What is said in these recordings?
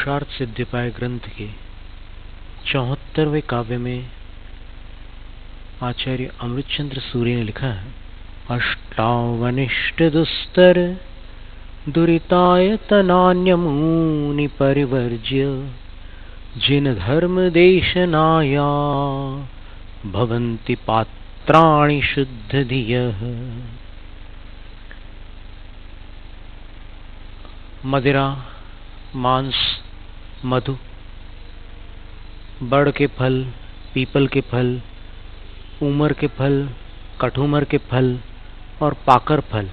पुरुषार्थ सिद्धिपाय ग्रंथ के 74वें काव्य में आचार्य अमृतचंद्र सूर्य ने लिखा है, अष्टावनिष्ट दुस्तर दुरितायतनान्यमूनि परिवर्ज्य जिन धर्म देशनाया भवन्ति पात्राणि शुद्ध धियः। मदिरा, मांस, मधु, बड़ के फल, पीपल के फल, उमर के फल, कठुमर के फल और पाकर फल,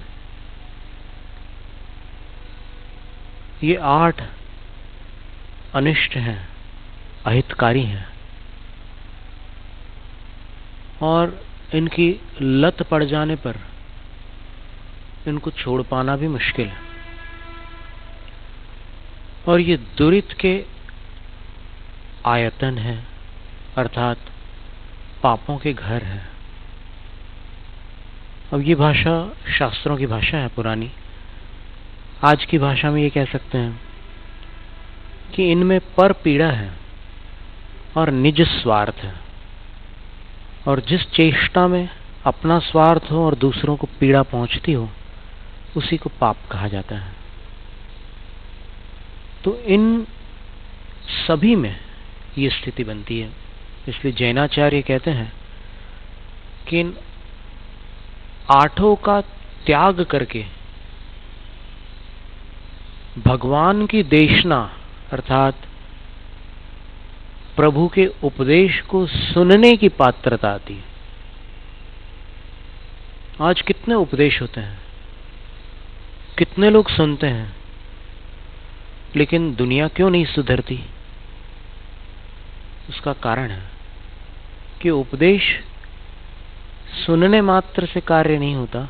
ये 8 अनिष्ट हैं, अहितकारी हैं और इनकी लत पड़ जाने पर इनको छोड़ पाना भी मुश्किल है। और ये दुरित के आयतन है, अर्थात पापों के घर है। अब ये भाषा शास्त्रों की भाषा है पुरानी। आज की भाषा में ये कह सकते हैं कि इनमें पर पीड़ा है और निज स्वार्थ है, और जिस चेष्टा में अपना स्वार्थ हो और दूसरों को पीड़ा पहुंचती हो उसी को पाप कहा जाता है। तो इन सभी में ये स्थिति बनती है। इसलिए जैनाचार्य कहते हैं कि इन 8 का त्याग करके भगवान की देशना अर्थात प्रभु के उपदेश को सुनने की पात्रता आती है। आज कितने उपदेश होते हैं, कितने लोग सुनते हैं, लेकिन दुनिया क्यों नहीं सुधरती? उसका कारण है कि उपदेश सुनने मात्र से कार्य नहीं होता,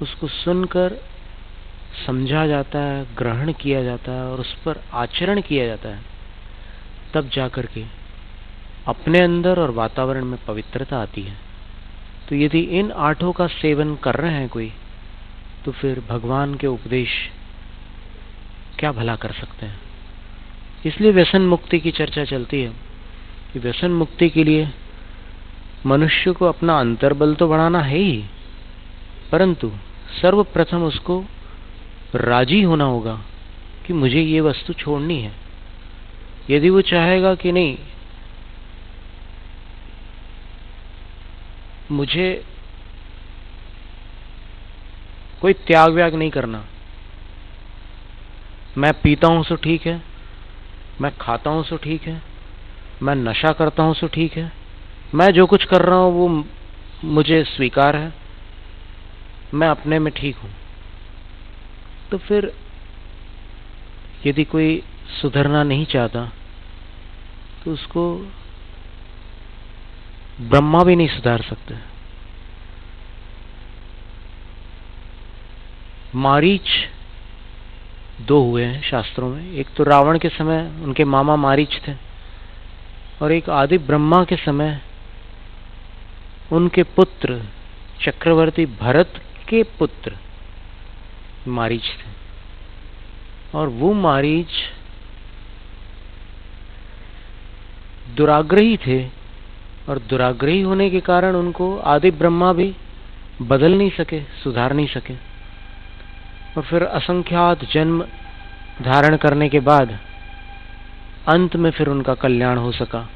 उसको सुनकर समझा जाता है, ग्रहण किया जाता है और उस पर आचरण किया जाता है, तब जाकर के अपने अंदर और वातावरण में पवित्रता आती है। तो यदि इन 8 का सेवन कर रहे हैं कोई, तो फिर भगवान के उपदेश क्या भला कर सकते हैं। इसलिए व्यसन मुक्ति की चर्चा चलती है कि व्यसन मुक्ति के लिए मनुष्य को अपना अंतर्बल तो बढ़ाना है ही, परंतु सर्वप्रथम उसको राजी होना होगा कि मुझे ये वस्तु छोड़नी है। यदि वो चाहेगा कि नहीं, मुझे कोई त्याग व्याग नहीं करना, मैं पीता हूं सो ठीक है, मैं खाता हूं सो ठीक है, मैं नशा करता हूं सो ठीक है, मैं जो कुछ कर रहा हूं वो मुझे स्वीकार है, मैं अपने में ठीक हूं, तो फिर यदि कोई सुधरना नहीं चाहता तो उसको ब्रह्मा भी नहीं सुधार सकते। मारीच 2 हुए हैं शास्त्रों में, एक तो रावण के समय उनके मामा मारीच थे और एक आदि ब्रह्मा के समय उनके पुत्र चक्रवर्ती भरत के पुत्र मारीच थे। और वो मारीच दुराग्रही थे और दुराग्रही होने के कारण उनको आदि ब्रह्मा भी बदल नहीं सके, सुधार नहीं सके। और फिर असंख्यात जन्म धारण करने के बाद अंत में फिर उनका कल्याण हो सका।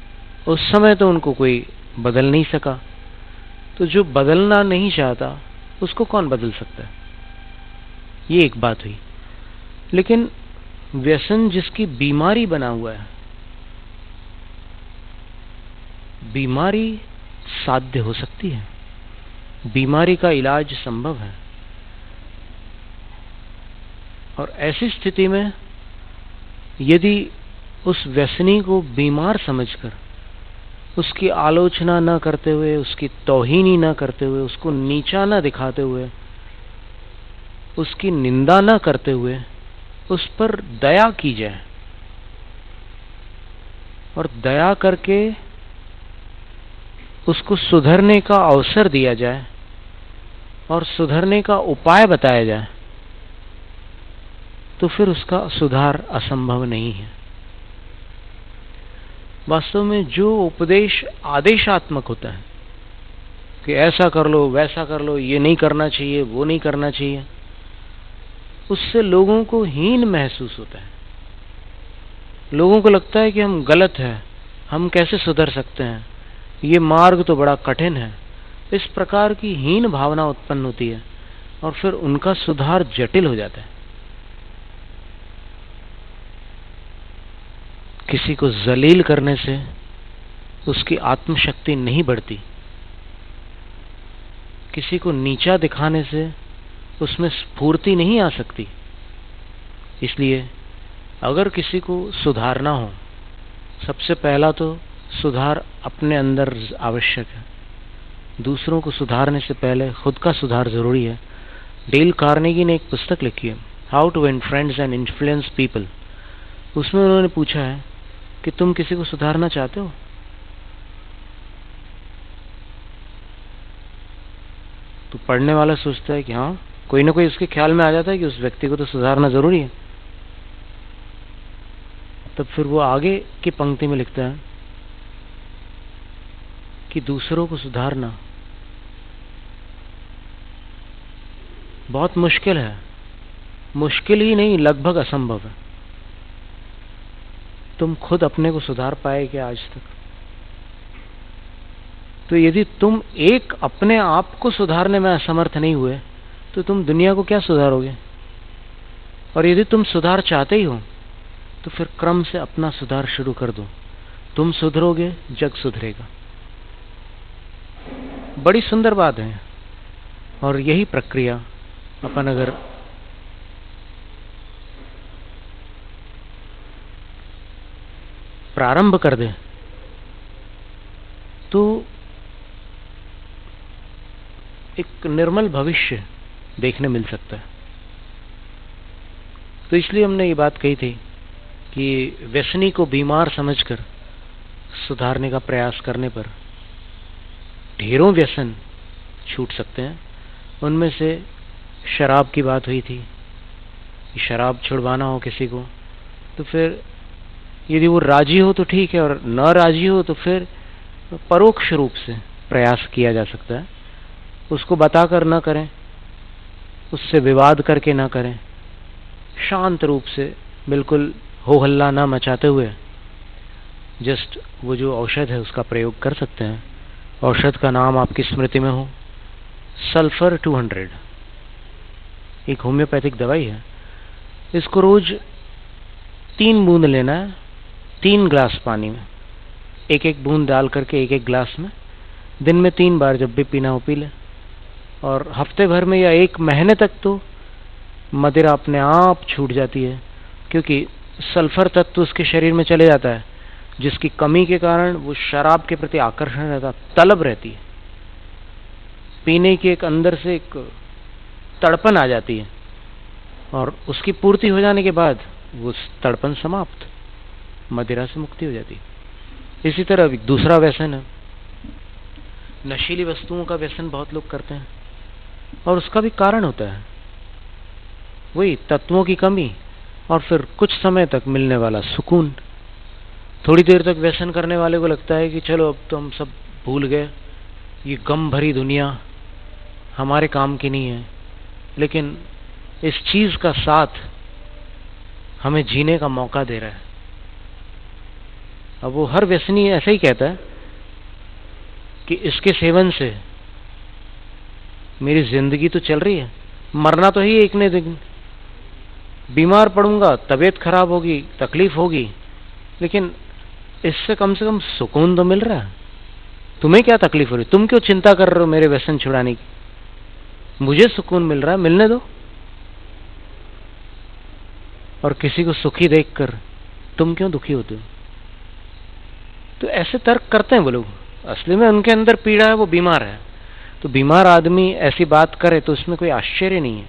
उस समय तो उनको कोई बदल नहीं सका, तो जो बदलना नहीं चाहता उसको कौन बदल सकता है? ये एक बात हुई। लेकिन व्यसन जिसकी बीमारी बना हुआ है, बीमारी साध्य हो सकती है, बीमारी का इलाज संभव है। और ऐसी स्थिति में यदि उस व्यसनी को बीमार समझकर उसकी आलोचना न करते हुए, उसकी तौहीनी न करते हुए, उसको नीचा न दिखाते हुए, उसकी निंदा न करते हुए उस पर दया की जाए और दया करके उसको सुधरने का अवसर दिया जाए और सुधरने का उपाय बताया जाए, तो फिर उसका सुधार असंभव नहीं है। वास्तव में जो उपदेश आदेशात्मक होता है कि ऐसा कर लो, वैसा कर लो, ये नहीं करना चाहिए, वो नहीं करना चाहिए, उससे लोगों को हीन महसूस होता है। लोगों को लगता है कि हम गलत हैं, हम कैसे सुधर सकते हैं, ये मार्ग तो बड़ा कठिन है। इस प्रकार की हीन भावना उत्पन्न होती है और फिर उनका सुधार जटिल हो जाता है। किसी को जलील करने से उसकी आत्मशक्ति नहीं बढ़ती, किसी को नीचा दिखाने से उसमें स्फूर्ति नहीं आ सकती। इसलिए अगर किसी को सुधारना हो, सबसे पहला तो सुधार अपने अंदर आवश्यक है। दूसरों को सुधारने से पहले खुद का सुधार जरूरी है। डेल कार्नेगी ने एक पुस्तक लिखी है, how to win friends and influence people. उसमें उन्होंने पूछा है कि तुम किसी को सुधारना चाहते हो? तो पढ़ने वाला सोचता है कि हाँ, कोई ना कोई उसके ख्याल में आ जाता है कि उस व्यक्ति को तो सुधारना जरूरी है। तब फिर वो आगे की पंक्ति में लिखता है कि दूसरों को सुधारना बहुत मुश्किल है। मुश्किल ही नहीं, लगभग असंभव है। तुम खुद अपने को सुधार पाए क्या आज तक? तो यदि तुम एक अपने आप को सुधारने में असमर्थ नहीं हुए तो तुम दुनिया को क्या सुधारोगे? और यदि तुम सुधार चाहते ही हो तो फिर क्रम से अपना सुधार शुरू कर दो। तुम सुधरोगे, जग सुधरेगा। बड़ी सुंदर बात है। और यही प्रक्रिया अपन अगर प्रारंभ कर दें तो एक निर्मल भविष्य देखने मिल सकता है। तो इसलिए हमने ये बात कही थी कि व्यसनी को बीमार समझकर सुधारने का प्रयास करने पर ढेरों व्यसन छूट सकते हैं। उनमें से शराब की बात हुई थी कि शराब छुड़वाना हो किसी को तो फिर यदि वो राजी हो तो ठीक है, और न राजी हो तो फिर परोक्ष रूप से प्रयास किया जा सकता है। उसको बताकर न करें, उससे विवाद करके न करें, शांत रूप से बिल्कुल हो हल्ला ना मचाते हुए जस्ट वो जो औषध है उसका प्रयोग कर सकते हैं। औषध का नाम आपकी स्मृति में हो, सल्फर 200, एक होम्योपैथिक दवाई है। इसको रोज 3 बूंद लेना है, 3 ग्लास पानी में, एक एक बूंद डाल करके एक एक ग्लास में, दिन में 3 बार जब भी पीना हो पी ले। और हफ्ते भर में या 1 महीने तक तो मदिरा अपने आप छूट जाती है, क्योंकि सल्फर तत्व उसके शरीर में चले जाता है, जिसकी कमी के कारण वो शराब के प्रति आकर्षण रहता, तलब रहती है, पीने की एक अंदर से एक तड़पन आ जाती है, और उसकी पूर्ति हो जाने के बाद वो तड़पन समाप्त, मदिरा से मुक्ति हो जाती है। इसी तरह दूसरा व्यसन है, नशीली वस्तुओं का व्यसन बहुत लोग करते हैं, और उसका भी कारण होता है वही तत्वों की कमी और फिर कुछ समय तक मिलने वाला सुकून। थोड़ी देर तक व्यसन करने वाले को लगता है कि चलो अब तो हम सब भूल गए, ये गम भरी दुनिया हमारे काम की नहीं है, लेकिन इस चीज का साथ हमें जीने का मौका दे रहा है। अब वो हर व्यसनी ऐसा ही कहता है कि इसके सेवन से मेरी जिंदगी तो चल रही है, मरना तो ही एक ने दिन, बीमार पड़ूंगा, तबीयत खराब होगी, तकलीफ होगी, लेकिन इससे कम से कम सुकून तो मिल रहा है। तुम्हें क्या तकलीफ हो रही? तुम क्यों चिंता कर रहे हो मेरे व्यसन छुड़ाने की? मुझे सुकून मिल रहा है, मिलने दो। और किसी को सुखी देखकर तुम क्यों दुखी होते हो? तो ऐसे तर्क करते हैं वो लोग। असली में उनके अंदर पीड़ा है, वो बीमार है। तो बीमार आदमी ऐसी बात करे तो उसमें कोई आश्चर्य नहीं है।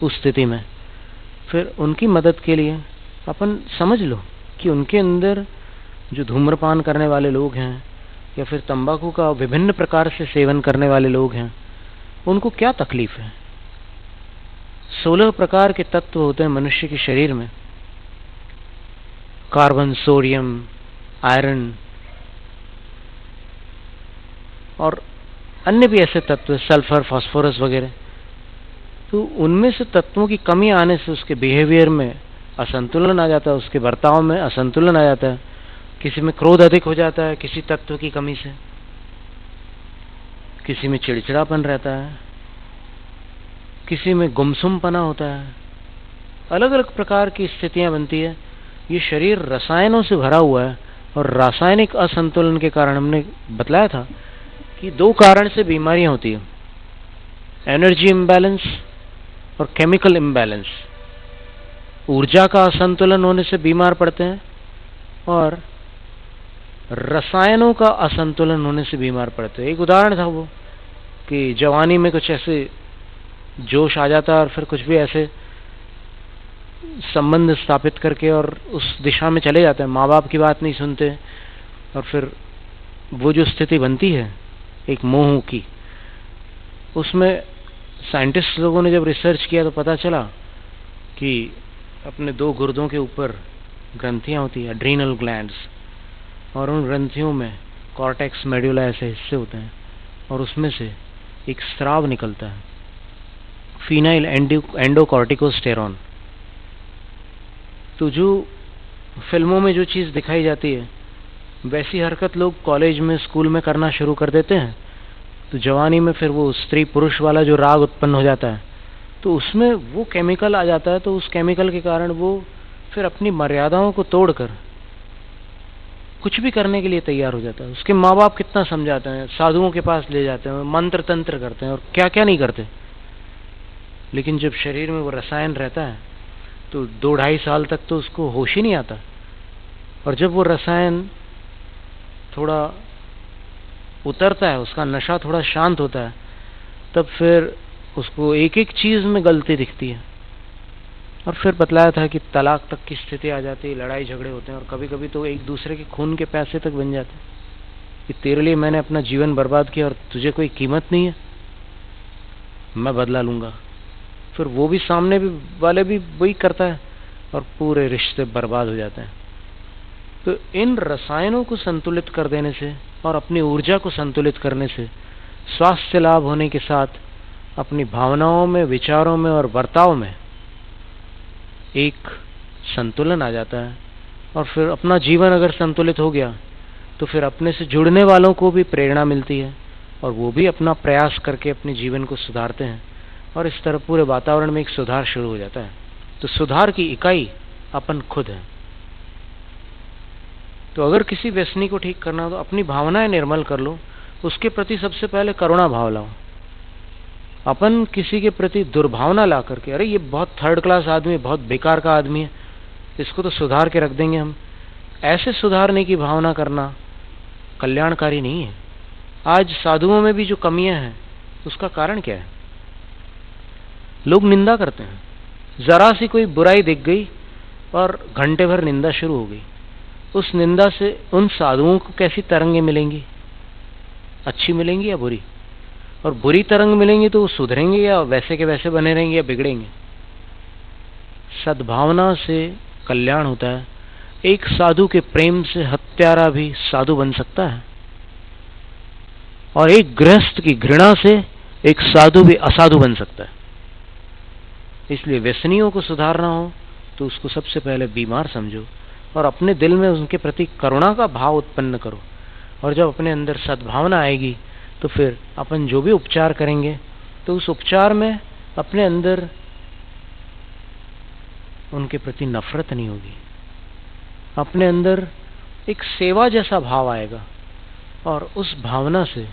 उस स्थिति में फिर उनकी मदद के लिए अपन समझ लो कि उनके अंदर जो धूम्रपान करने वाले लोग हैं या फिर तंबाकू का विभिन्न प्रकार से सेवन करने वाले लोग हैं, उनको क्या तकलीफ है। 16 प्रकार के तत्व होते हैं मनुष्य के शरीर में। कार्बन, सोडियम, आयरन और अन्य भी ऐसे तत्व, सल्फर, फास्फोरस वगैरह। तो उनमें से तत्वों की कमी आने से उसके बिहेवियर में असंतुलन आ जाता है, उसके बर्ताव में असंतुलन आ जाता है। किसी में क्रोध अधिक हो जाता है किसी तत्व की कमी से, किसी में चिड़चिड़ापन रहता है, किसी में गुमसुमपना होता है। अलग अलग प्रकार की स्थितियां बनती है। ये शरीर रसायनों से भरा हुआ है और रासायनिक असंतुलन के कारण हमने बतलाया था कि 2 कारण से बीमारियां होती है, एनर्जी इम्बैलेंस और केमिकल इम्बैलेंस। ऊर्जा का असंतुलन होने से बीमार पड़ते हैं और रसायनों का असंतुलन होने से बीमार पड़ते हैं। एक उदाहरण था वो कि जवानी में कुछ ऐसे जोश आ जाता है और फिर कुछ भी ऐसे संबंध स्थापित करके और उस दिशा में चले जाते हैं, माँ बाप की बात नहीं सुनते, और फिर वो जो स्थिति बनती है एक मोह की, उसमें साइंटिस्ट लोगों ने जब रिसर्च किया तो पता चला कि अपने 2 गुर्दों के ऊपर ग्रंथियां होती है, एड्रीनल ग्लैंड्स, और उन ग्रंथियों में कॉर्टेक्स, मेडुला ऐसे हिस्से होते हैं और उसमें से एक स्राव निकलता है, फीनाइल एंडोकॉर्टिकोस्टेरॉन। तो जो फिल्मों में जो चीज़ दिखाई जाती है वैसी हरकत लोग कॉलेज में, स्कूल में करना शुरू कर देते हैं। तो जवानी में फिर वो स्त्री पुरुष वाला जो राग उत्पन्न हो जाता है, तो उसमें वो केमिकल आ जाता है। तो उस केमिकल के कारण वो फिर अपनी मर्यादाओं को तोड़कर कुछ भी करने के लिए तैयार हो जाता है। उसके माँ बाप कितना समझाते हैं, साधुओं के पास ले जाते हैं, मंत्र तंत्र करते हैं और क्या क्या नहीं करते, लेकिन जब शरीर में वो रसायन रहता है तो 2-2.5 साल तक तो उसको होश ही नहीं आता। और जब वो रसायन थोड़ा उतरता है, उसका नशा थोड़ा शांत होता है, तब फिर उसको एक एक चीज में गलती दिखती है। और फिर बतलाया था कि तलाक तक की स्थिति आ जाती है, लड़ाई झगड़े होते हैं और कभी कभी तो एक दूसरे के खून के प्यासे तक बन जाते हैं कि तेरे लिए मैंने अपना जीवन बर्बाद किया और तुझे कोई कीमत नहीं है, मैं बदला लूंगा। फिर वो भी सामने भी वाले भी वही करता है और पूरे रिश्ते बर्बाद हो जाते हैं। तो इन रसायनों को संतुलित कर देने से और अपनी ऊर्जा को संतुलित करने से स्वास्थ्य लाभ होने के साथ अपनी भावनाओं में, विचारों में और बर्ताव में एक संतुलन आ जाता है। और फिर अपना जीवन अगर संतुलित हो गया तो फिर अपने से जुड़ने वालों को भी प्रेरणा मिलती है और वो भी अपना प्रयास करके अपने जीवन को सुधारते हैं और इस तरह पूरे वातावरण में एक सुधार शुरू हो जाता है। तो सुधार की इकाई अपन खुद है। तो अगर किसी व्यसनी को ठीक करना हो तो अपनी भावनाएं निर्मल कर लो, उसके प्रति सबसे पहले करुणा भाव लाओ। अपन किसी के प्रति दुर्भावना ला करके, अरे ये बहुत 3rd क्लास आदमी, बहुत बेकार का आदमी है, इसको तो सुधार के रख देंगे हम, ऐसे सुधारने की भावना करना कल्याणकारी नहीं है। आज साधुओं में भी जो कमियां हैं उसका कारण क्या है? लोग निंदा करते हैं, जरा सी कोई बुराई दिख गई और घंटे भर निंदा शुरू हो गई। उस निंदा से उन साधुओं को कैसी तरंगें मिलेंगी? अच्छी मिलेंगी या बुरी? और बुरी तरंग मिलेंगी तो वो सुधरेंगे या वैसे के वैसे बने रहेंगे या बिगड़ेंगे? सद्भावना से कल्याण होता है। एक साधु के प्रेम से हत्यारा भी साधु बन सकता है और एक गृहस्थ की घृणा से एक साधु भी असाधु बन सकता है। इसलिए व्यसनियों को सुधारना हो तो उसको सबसे पहले बीमार समझो और अपने दिल में उनके प्रति करुणा का भाव उत्पन्न करो। और जब अपने अंदर सद्भावना आएगी तो फिर अपन जो भी उपचार करेंगे तो उस उपचार में अपने अंदर उनके प्रति नफरत नहीं होगी, अपने अंदर एक सेवा जैसा भाव आएगा और उस भावना से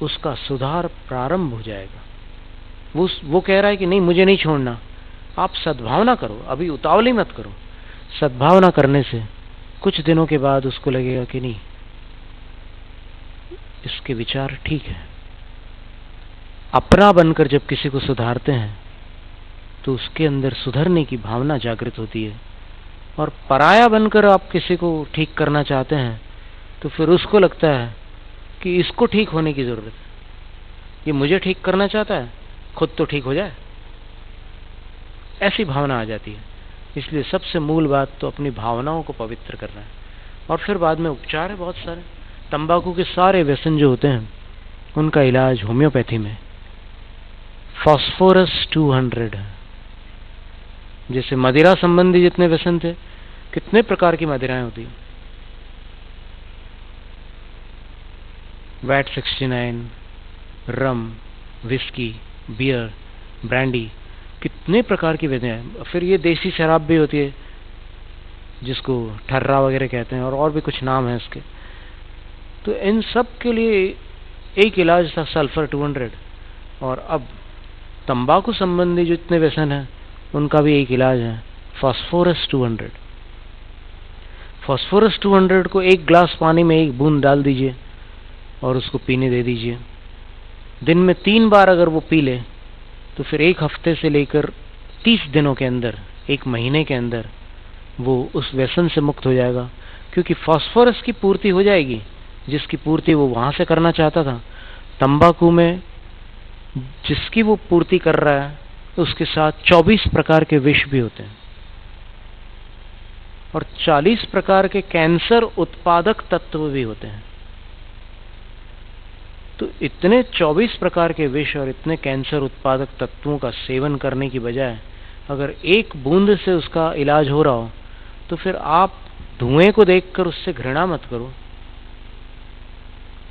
उसका सुधार प्रारंभ हो जाएगा। वो कह रहा है कि नहीं, मुझे नहीं छोड़ना, आप सद्भावना करो, अभी उतावली मत करो। सद्भावना करने से कुछ दिनों के बाद उसको लगेगा कि नहीं, इसके विचार ठीक है। अपना बनकर जब किसी को सुधारते हैं तो उसके अंदर सुधरने की भावना जागृत होती है, और पराया बनकर आप किसी को ठीक करना चाहते हैं तो फिर उसको लगता है कि इसको ठीक होने की जरूरत है, ये मुझे ठीक करना चाहता है, खुद तो ठीक हो जाए। ऐसी भावना आ जाती है। इसलिए सबसे मूल बात तो अपनी भावनाओं को पवित्र करना है, और फिर बाद में उपचार है बहुत सारे। तंबाकू के सारे व्यसन जो होते हैं उनका इलाज होम्योपैथी में फास्फोरस 200 है। जैसे मदिरा संबंधी जितने व्यसन थे, कितने प्रकार की मदिराएं होती हैं, वैट 69, रम, विस्की, बियर, ब्रांडी, कितने प्रकार की विधियां। फिर ये देसी शराब भी होती है जिसको ठर्रा वगैरह कहते हैं, और भी कुछ नाम है इसके। तो इन सब के लिए एक इलाज था सल्फर 200, और अब तंबाकू संबंधी जितने व्यसन हैं उनका भी एक इलाज है फास्फोरस 200। फास्फोरस 200 को एक ग्लास पानी में एक बूंद डाल दीजिए और उसको पीने दे दीजिए। दिन में 3 बार अगर वो पी ले तो फिर 1 हफ्ते से लेकर 30 दिनों के अंदर, 1 महीने के अंदर वो उस व्यसन से मुक्त हो जाएगा, क्योंकि फास्फोरस की पूर्ति हो जाएगी जिसकी पूर्ति वो वहां से करना चाहता था। तंबाकू में जिसकी वो पूर्ति कर रहा है उसके साथ 24 प्रकार के विष भी होते हैं और 40 प्रकार के कैंसर उत्पादक तत्व भी होते हैं। तो इतने 24 प्रकार के विष और इतने कैंसर उत्पादक तत्वों का सेवन करने की बजाय अगर 1 बूंद से उसका इलाज हो रहा हो, तो फिर आप धुएं को देखकर उससे घृणा मत करो।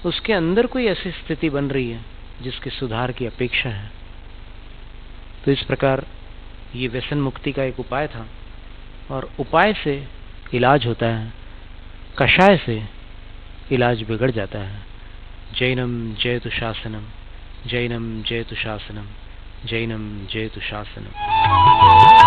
उसके अंदर कोई ऐसी स्थिति बन रही है जिसके सुधार की अपेक्षा है। तो इस प्रकार ये व्यसन मुक्ति का एक उपाय था, और उपाय से इलाज होता है, कषाय से इलाज बिगड़ जाता है। जैनम जयतु शासनम, जैनम जयतु शासनम, जैनम जयतु शासनम।